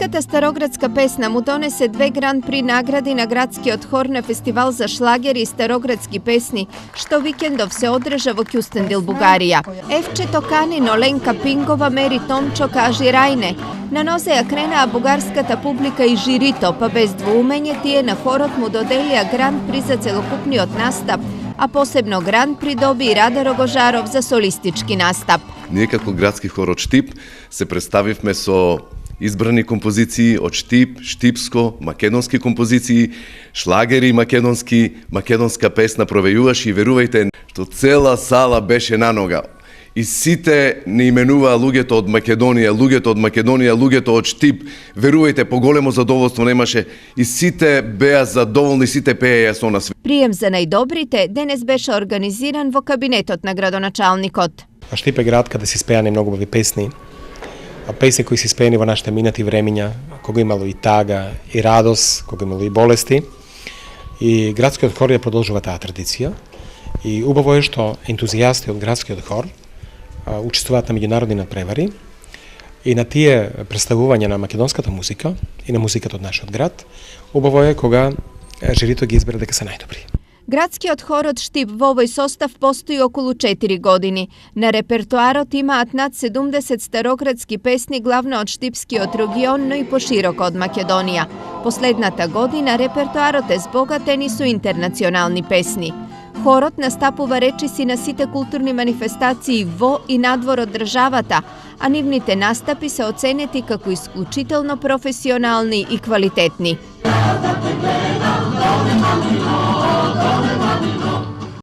Македонската староградска песна му донесе 2 Гран При награди на градскиот хор на фестивал за шлагери и староградски песни, што викендов се одржа во Кюстендил, Бугарија. Евчето Канино, Ленка Пингова, Мери Томчо, кажи Рајне. На нозе ја кренаа бугарската публика и жирито, па без двоумење тие на хорот му доделија Гран При за целокупниот настап, а посебно Гран При доби и Рада Рогожаров за солистички настап. Ние како градски хор од Штип се представивме со избрани композиции од Штип, штипско, македонски композиции, шлагери македонски, македонска песна провејуваше и верувајте што цела сала беше на нога. И сите не именуваа луѓето од Македонија, луѓето од Штип. Верувајте, поголемо задоволство немаше и сите беа задоволни, сите пееја со нас. Прием за најдобрите денес беше организиран во кабинетот на градоначалникот. Штип е град каде се испејани многу убави песни. Песни кои се испејани во нашите минати времиња, кога имало и тага, и радост, кога имало и болести. И градскиот хор ја продолжува таа традиција. И убаво е што ентузијасти од градскиот хор учествуваат на меѓународни надпревари и на тие представувања на македонската музика и на музиката од нашиот град. Убаво е кога жирито ги избере дека се најдобри. Градскиот хор од Штип во овој состав постои околу 4 години. На репертоарот имаат над 70 староградски песни, главно од Штипскиот регион, но и пошироко од Македонија. Последната година репертоарот е збогатен и со интернационални песни. Хорот настапува речиси на сите културни манифестации во и надвор од државата, а нивните настапи се оценети како исклучително професионални и квалитетни.